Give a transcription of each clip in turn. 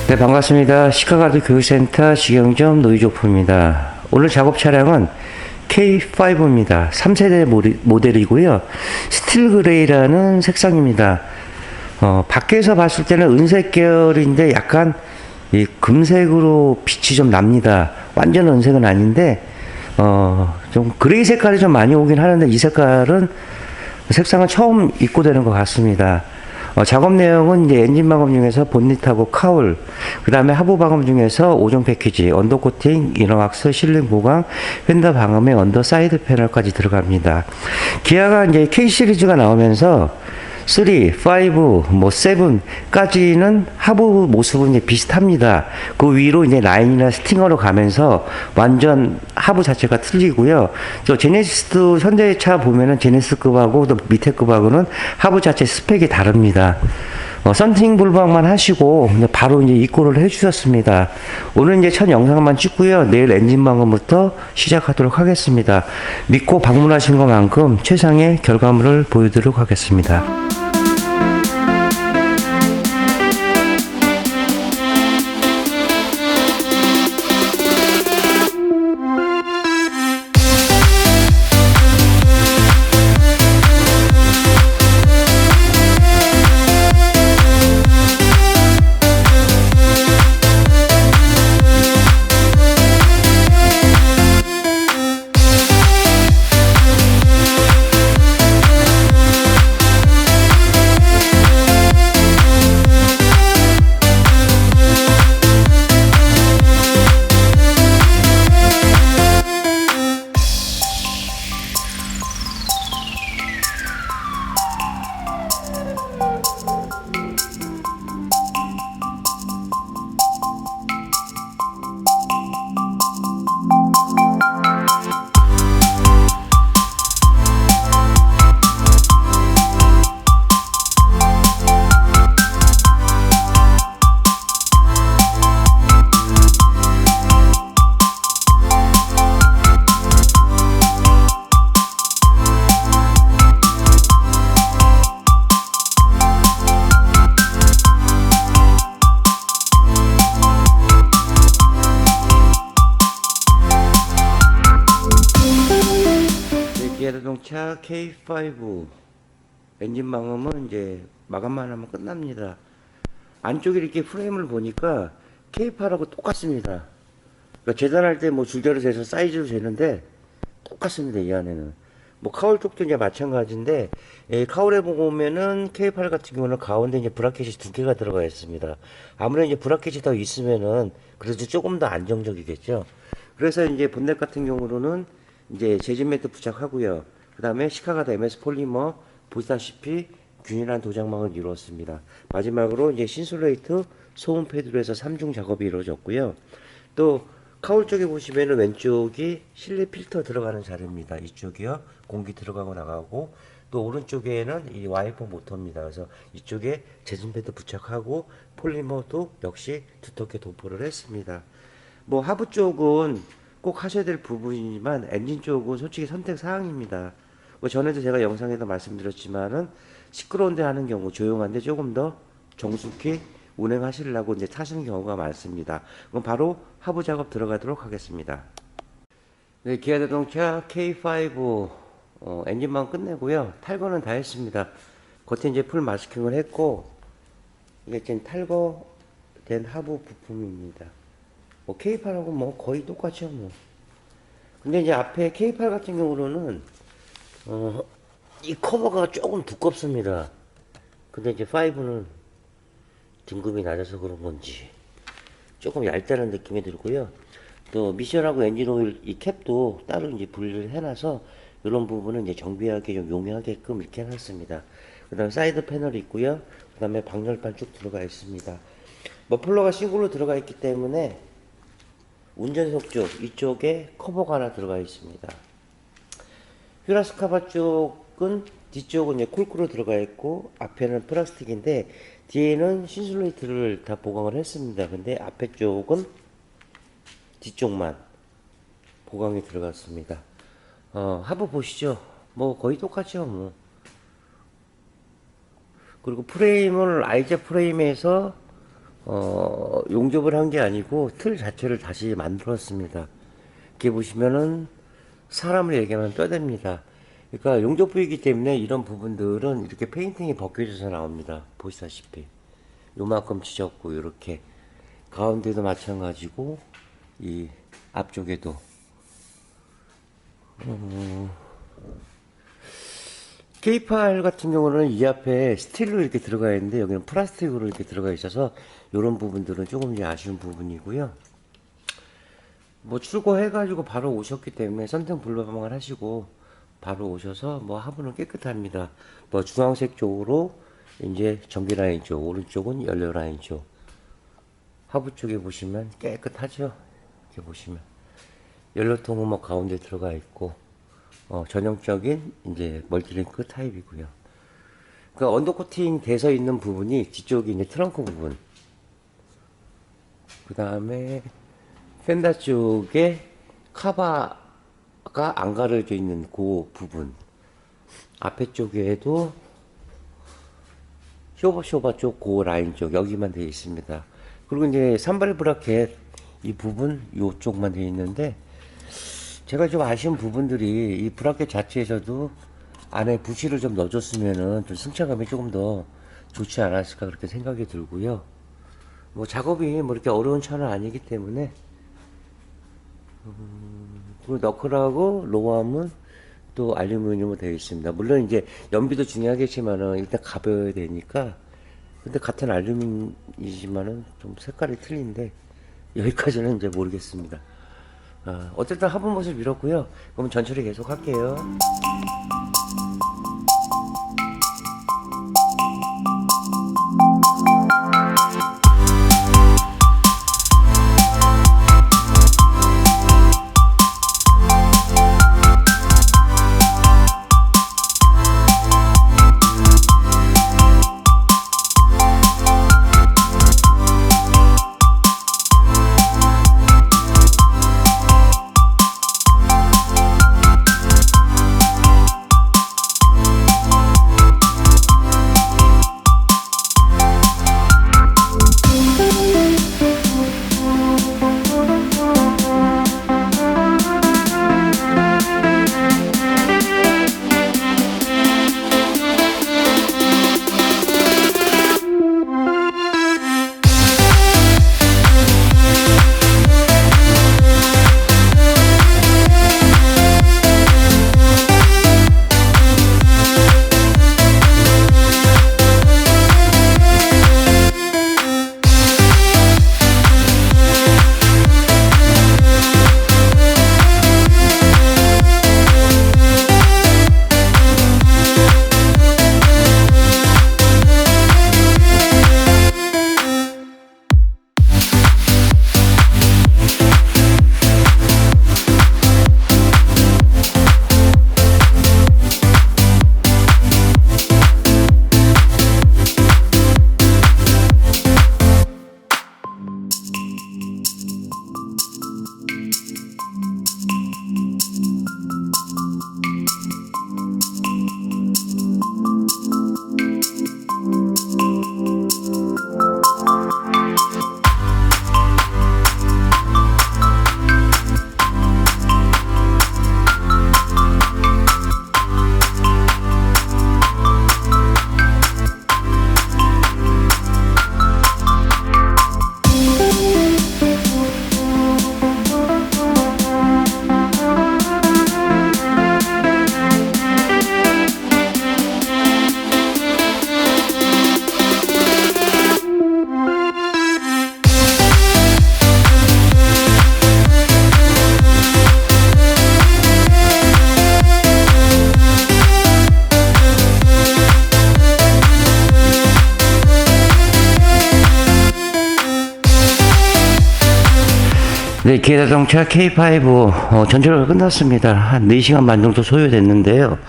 네, 반갑습니다. 시카가드 교육센터 직영점 노이조프입니다. 오늘 작업 차량은 K5입니다. 3세대 모델이고요. 스틸 그레이라는 색상입니다. 밖에서 봤을 때는 은색 계열인데 약간 이 금색으로 빛이 좀 납니다. 완전 은색은 아닌데 좀 그레이 색깔이 좀 많이 오긴 하는데 이 색상은 처음 입고되는 것 같습니다. 작업 내용은 이제 엔진 방음 중에서 본닛하고 카울, 그 다음에 하부 방음 중에서 5종 패키지, 언더코팅, 이너왁스, 실링 보강, 휀더 방음에 언더 사이드 패널까지 들어갑니다. 기아가 이제 K 시리즈가 나오면서 3, 5, 7까지는 하부 모습은 이제 비슷합니다. 그 위로 이제 라인이나 스팅어로 가면서 완전 하부 자체가 틀리고요. 또 제네시스도 현대차 보면은 제네시스급하고 또 밑에 급하고는 하부 자체 스펙이 다릅니다. 썬팅 불방만 하시고 바로 이제 입고를 해주셨습니다. 오늘 이제 첫 영상만 찍고요. 내일 엔진 방음부터 시작하도록 하겠습니다. 믿고 방문하신 것만큼 최상의 결과물을 보여드리도록 하겠습니다. 기아자동차 K5 엔진 방음은 이제 마감만 하면 끝납니다. 안쪽에 이렇게 프레임을 보니까 K8하고 똑같습니다. 그러니까 재단할 때 뭐 줄자로 재서 사이즈로 재는데 똑같습니다. 이 안에는 카울 쪽도 이제 마찬가지인데, 카울에 보면은 K8 같은 경우는 가운데 이제 브라켓이 두 개가 들어가 있습니다. 아무래도 이제 브라켓이 더 있으면은 그래도 조금 더 안정적이겠죠. 그래서 이제 본넷 같은 경우로는 이제 재진 매트 부착하고요. 그 다음에 시카가드 MS 폴리머 보시다시피 균일한 도장망을 이루었습니다. 마지막으로 이제 신슐레이트 소음 패드로 해서 3중 작업이 이루어졌고요. 또 카울 쪽에 보시면은 왼쪽이 실내 필터 들어가는 자리입니다. 이쪽이요, 공기 들어가고 나가고, 또 오른쪽에는 이 와이퍼 모터입니다. 그래서 이쪽에 재진 패드 부착하고 폴리머도 역시 두텁게 도포를 했습니다. 하부 쪽은 꼭 하셔야 될 부분이지만 엔진 쪽은 솔직히 선택 사항입니다. 전에도 제가 영상에서 말씀드렸지만은 시끄러운데 하는 경우, 조용한데 조금 더 정숙히 운행하시려고 이제 타시는 경우가 많습니다. 그럼 바로 하부 작업 들어가도록 하겠습니다. 네, 기아자동차 K5 엔진만 끝내고요. 탈거는 다 했습니다. 겉에 이제 풀 마스킹을 했고, 이게 지금 탈거된 하부 부품입니다. K8하고 거의 똑같죠, 근데 이제 앞에 K8 같은 경우로는, 이 커버가 조금 두껍습니다. 근데 이제 5는 등급이 낮아서 그런 건지 조금 얇다는 느낌이 들고요. 또 미션하고 엔진오일 이 캡도 따로 이제 분리를 해놔서 이런 부분은 이제 정비하기 좀 용이하게끔 이렇게 해놨습니다. 그 다음에 사이드 패널이 있고요. 그 다음에 방열판 쭉 들어가 있습니다. 머플러가 싱글로 들어가 있기 때문에 운전석 쪽 이쪽에 커버가 하나 들어가 있습니다. 휘라스카바 쪽은 뒤쪽은 이제 콜크로 들어가 있고 앞에는 플라스틱인데 뒤에는 신슐레이트를 다 보강을 했습니다. 근데 앞에 쪽은 뒤쪽만 보강이 들어갔습니다. 하부 보시죠. 거의 똑같죠. 그리고 프레임을 IZ 프레임에서 용접을 한 게 아니고 틀 자체를 다시 만들었습니다. 이렇게 보시면은 사람을 얘기하면 뼈대입니다. 그러니까 용접 부위이기 때문에 이런 부분들은 이렇게 페인팅이 벗겨져서 나옵니다. 보시다시피 요만큼 찢었고, 이렇게 가운데도 마찬가지고 이 앞쪽에도 K8 같은 경우는 이 앞에 스틸로 이렇게 들어가 있는데 여기는 플라스틱으로 이렇게 들어가 있어서 이런 부분들은 조금 이제 아쉬운 부분이고요. 뭐 출고해가지고 바로 오셨기 때문에 선택 불가방을 하시고 바로 오셔서 뭐 하부는 깨끗합니다. 뭐 주황색 쪽으로 이제 전기 라인 쪽, 오른쪽은 연료 라인 쪽, 하부 쪽에 보시면 깨끗하죠. 이렇게 보시면 연료통은 뭐 가운데 들어가 있고, 전형적인 이제 멀티링크 타입이고요. 그 언더 코팅 돼서 있는 부분이 뒤쪽이 이제 트렁크 부분, 그 다음에 펜다 쪽에 카바가 안 가려져 있는 그 부분, 앞에 쪽에도 쇼바 쪽 그 라인 쪽 여기만 되어 있습니다. 그리고 이제 산발 브라켓 이 부분 요쪽만 되어 있는데, 제가 좀 아쉬운 부분들이 이 브라켓 자체에서도 안에 부시를 좀 넣어줬으면은 좀 승차감이 조금 더 좋지 않았을까 그렇게 생각이 들고요. 뭐 작업이 뭐 이렇게 어려운 차는 아니기 때문에, 그리고 너클하고 로암은 또 알루미늄으로 되어 있습니다. 물론 이제 연비도 중요하겠지만은 일단 가벼워야 되니까. 근데 같은 알루미늄이지만은 좀 색깔이 틀린데 여기까지는 이제 모르겠습니다. 어쨌든 하부 모습 이렇고요. 그럼 전처리 계속 할게요. 네, 기아자동차 K5 전철가 끝났습니다. 한 4시간 반 정도 소요됐는데요.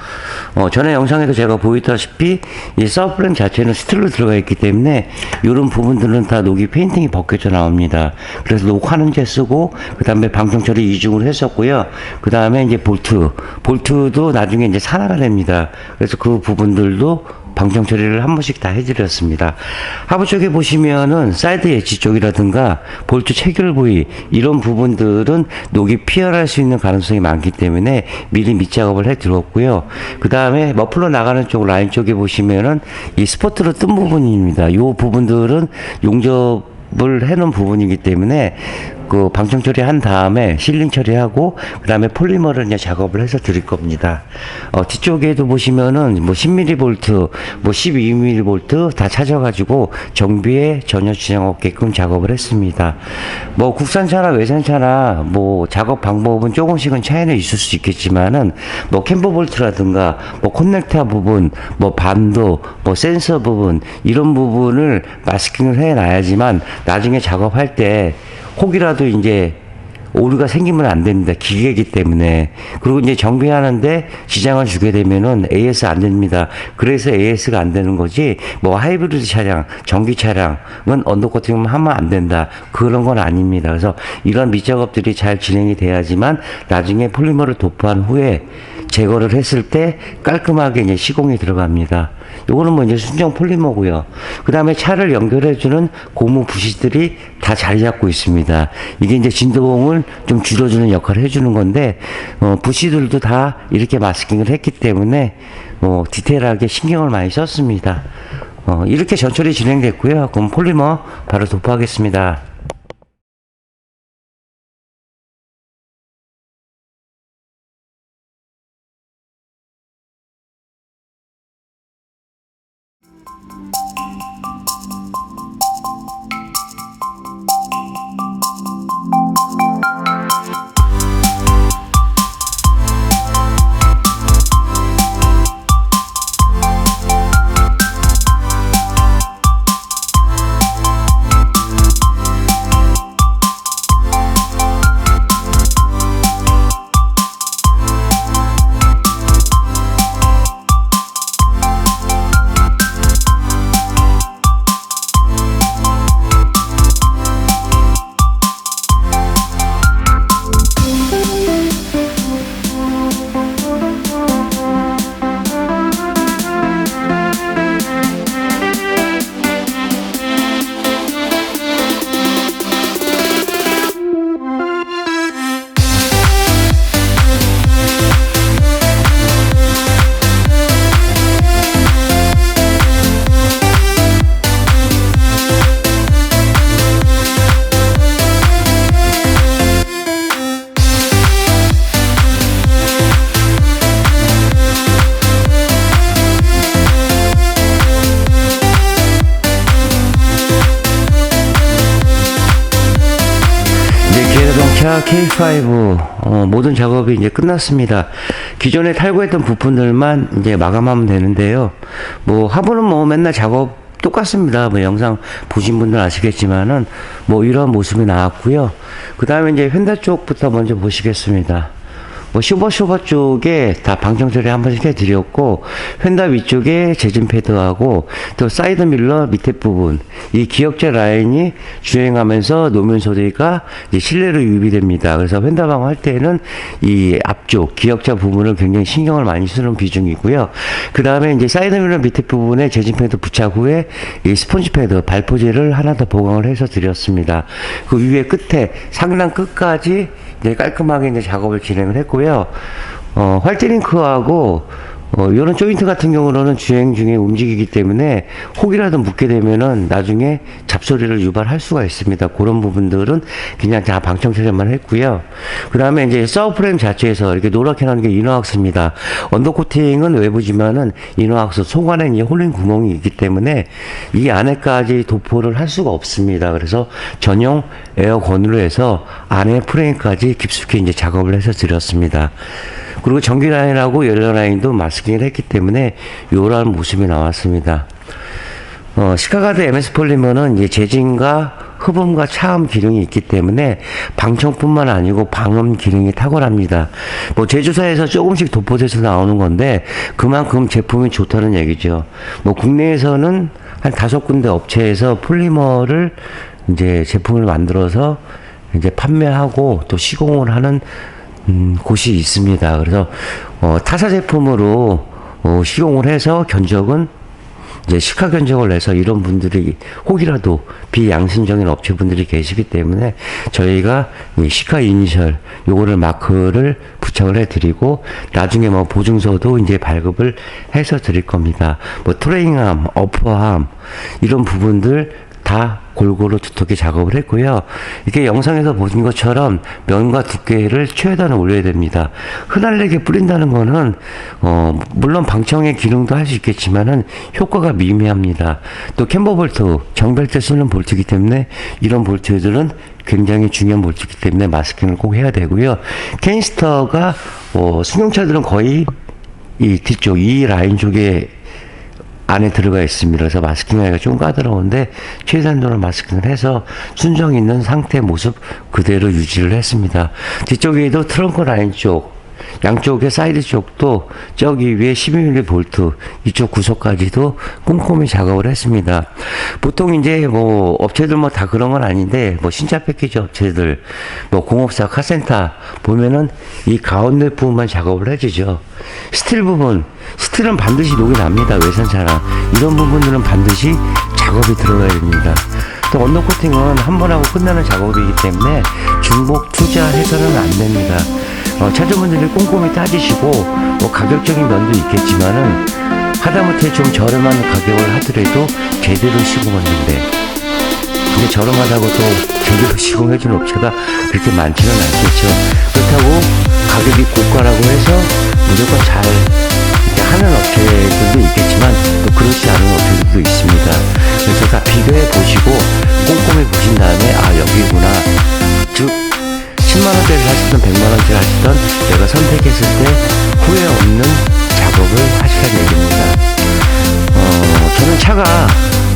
전에 영상에도 제가 보였다시피 이 서브프레임 자체는 스틸로 들어가 있기 때문에 이런 부분들은 다 녹이 페인팅이 벗겨져 나옵니다. 그래서 녹화는제 쓰고 그 다음에 방송 처리 이중으로 했었고요. 그 다음에 이제 볼트도 나중에 이제 산화가 됩니다. 그래서 그 부분들도 방청 처리를 한 번씩 다 해드렸습니다. 하부 쪽에 보시면은 사이드 엣지 쪽이라든가 볼트 체결 부위 이런 부분들은 녹이 피어날 수 있는 가능성이 많기 때문에 미리 밑작업을 해드렸고요. 그 다음에 머플러 나가는 쪽 라인 쪽에 보시면은 이 스포트로 뜬 부분입니다. 이 부분들은 용접을 해놓은 부분이기 때문에 그 방청 처리한 다음에 실링 처리하고 그 다음에 폴리머를 이제 작업을 해서 드릴 겁니다. 뒤쪽에도 보시면은 뭐 10mm 볼트, 뭐 12mm 볼트 다 찾아가지고 정비에 전혀 지장 없게끔 작업을 했습니다. 뭐 국산차나 외산차나 뭐 작업 방법은 조금씩은 차이는 있을 수 있겠지만은 뭐 캠버 볼트라든가 뭐 커넥터 부분, 뭐 반도, 뭐 센서 부분 이런 부분을 마스킹을 해놔야지만 나중에 작업할 때 혹이라도 이제 오류가 생기면 안 됩니다. 기계이기 때문에. 그리고 이제 정비하는데 지장을 주게 되면은 AS 안 됩니다. 그래서 AS가 안 되는 거지, 뭐 하이브리드 차량, 전기 차량은 언더코팅만 하면 안 된다. 그런 건 아닙니다. 그래서 이런 밑작업들이 잘 진행이 돼야지만 나중에 폴리머를 도포한 후에 제거를 했을 때 깔끔하게 이제 시공이 들어갑니다. 요거는 뭐 이제 순정 폴리머고요. 그 다음에 차를 연결해주는 고무 부시들이 다 자리 잡고 있습니다. 이게 이제 진동을 좀 줄여주는 역할을 해주는 건데, 부시들도 다 이렇게 마스킹을 했기 때문에, 디테일하게 신경을 많이 썼습니다. 이렇게 전처리 진행됐고요. 그럼 폴리머 바로 도포하겠습니다. 자, K5 모든 작업이 이제 끝났습니다. 기존에 탈거했던 부품들만 이제 마감하면 되는데요. 뭐 하부는 뭐 맨날 작업 똑같습니다. 뭐 영상 보신 분들 아시겠지만은 뭐 이런 모습이 나왔고요. 그 다음에 이제 휀다 쪽부터 먼저 보시겠습니다. 뭐 쇼버 쪽에 다 방청 처리 한 번씩 해드렸고, 휀다 위쪽에 재진 패드하고 또 사이드 밀러 밑에 부분 이 기역자 라인이 주행하면서 노면 소리가 이제 실내로 유입됩니다. 그래서 휀다 방어할 때는 이 앞쪽 기역자 부분을 굉장히 신경을 많이 쓰는 비중이고요. 그 다음에 이제 사이드 밀러 밑에 부분에 재진 패드 부착 후에 이 스펀지 패드 발포제를 하나 더 보강을 해서 드렸습니다. 그 위에 끝에 상단 끝까지 이제 깔끔하게 이제 작업을 진행을 했고요. 활트링크하고 이런 조인트 같은 경우는 주행 중에 움직이기 때문에 혹이라도 묻게 되면은 나중에 잡소리를 유발할 수가 있습니다. 그런 부분들은 그냥 다 방청 처리만 했고요. 그 다음에 이제 서브프레임 자체에서 이렇게 노랗게 나는 게 이너왁스입니다. 언더코팅은 외부지만은 이너왁스 속안에 이제 홀린 구멍이 있기 때문에 이 안에까지 도포를 할 수가 없습니다. 그래서 전용 에어건으로 해서 안에 프레임까지 깊숙이 이제 작업을 해서 드렸습니다. 그리고 전기 라인하고 연료 라인도 마스킹을 했기 때문에 요런 모습이 나왔습니다. 시카가드 MS 폴리머는 이제 재진과 흡음과 차음 기능이 있기 때문에 방청뿐만 아니고 방음 기능이 탁월합니다. 뭐 제조사에서 조금씩 도포돼서 나오는 건데 그만큼 제품이 좋다는 얘기죠. 뭐 국내에서는 한 5군데 업체에서 폴리머를 이제 제품을 만들어서 이제 판매하고 또 시공을 하는 곳이 있습니다. 그래서 타사 제품으로 시공을 해서 견적은 이제 시가 견적을 내서 이런 분들이 혹이라도 비양심적인 업체분들이 계시기 때문에 저희가 이 시가 이니셜 요거를 마크를 부착을 해드리고 나중에 뭐 보증서도 이제 발급을 해서 드릴 겁니다. 뭐 트레이닝함, 어퍼함 이런 부분들 다 골고루 두텁게 작업을 했고요. 이렇게 영상에서 보신 것처럼 면과 두께를 최대한 올려야 됩니다. 흔들리게 뿌린다는 거는 물론 방청의 기능도 할 수 있겠지만은 효과가 미미합니다. 또 캠버 볼트, 정비할 때 쓰는 볼트이기 때문에 이런 볼트들은 굉장히 중요한 볼트이기 때문에 마스킹을 꼭 해야 되고요. 케인스터가 승용차들은 거의 이 뒤쪽 이 라인 쪽에 안에 들어가 있습니다. 그래서 마스킹하기가 좀 까다로운데 최단도로 마스킹을 해서 순정 있는 상태 모습 그대로 유지를 했습니다. 뒤쪽에도 트렁크 라인 쪽 양쪽의 사이드 쪽도 저기 위에 12mm 볼트 이쪽 구석까지도 꼼꼼히 작업을 했습니다. 보통 이제 뭐 업체들 뭐 다 그런 건 아닌데 뭐 신차 패키지 업체들 뭐 공업사 카센터 보면은 이 가운데 부분만 작업을 해주죠. 스틸 부분 스틸은 반드시 녹이 납니다. 외산차랑 이런 부분들은 반드시 작업이 들어가야 됩니다. 또 언더코팅은 한 번 하고 끝나는 작업이기 때문에 중복 투자해서는 안 됩니다. 차주분들이 꼼꼼히 따지시고 뭐 가격적인 면도 있겠지만은 하다못해 좀 저렴한 가격을 하더라도 제대로 시공했는데 근데 저렴하다고 또 제대로 시공해주는 업체가 그렇게 많지는 않겠죠. 그렇다고 가격이 고가라고 해서 무조건 잘 이렇게 하는 업체들도 있겠지만 또 그렇지 않은 업체들도 있습니다. 그래서 다 비교해 보시고 꼼꼼히 보신 다음에 아 여기구나 즉 10만원짜리 하시던 100만원짜리 하시던 내가 선택했을 때 후회 없는 작업을 하시라는 얘기입니다. 저는 차가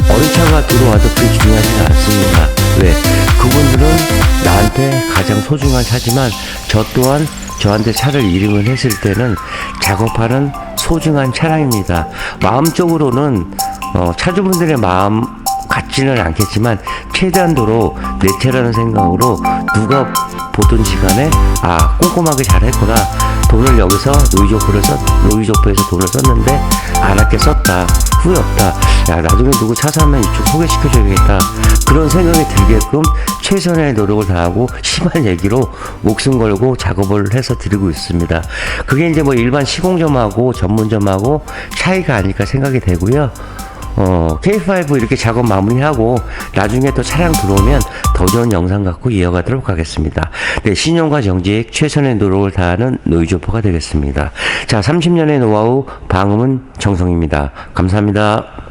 어느 차가 들어와도 그게 중요하지 않습니다. 왜? 그분들은 나한테 가장 소중한 차지만 저 또한 저한테 차를 이름을 했을 때는 작업하는 소중한 차량입니다. 마음적으로는 차주분들의 마음 같지는 않겠지만 최대한도로 내 차라는 생각으로 누가 보던 시간에 아 꼼꼼하게 잘했구나 돈을 여기서 노이조프에서 돈을 썼는데 안 아껴 썼다 후회 없다 야 나중에 누구 차 사면 이쪽 소개시켜줘야겠다 그런 생각이 들게끔 최선의 노력을 다하고 심한 얘기로 목숨 걸고 작업을 해서 드리고 있습니다. 그게 이제 뭐 일반 시공점하고 전문점하고 차이가 아닐까 생각이 되고요. K5 이렇게 작업 마무리하고 나중에 또 차량 들어오면 더 좋은 영상 갖고 이어가도록 하겠습니다. 네, 신용과 정직 최선의 노력을 다하는 노이조퍼가 되겠습니다. 자, 30년의 노하우 방음은 정성입니다. 감사합니다.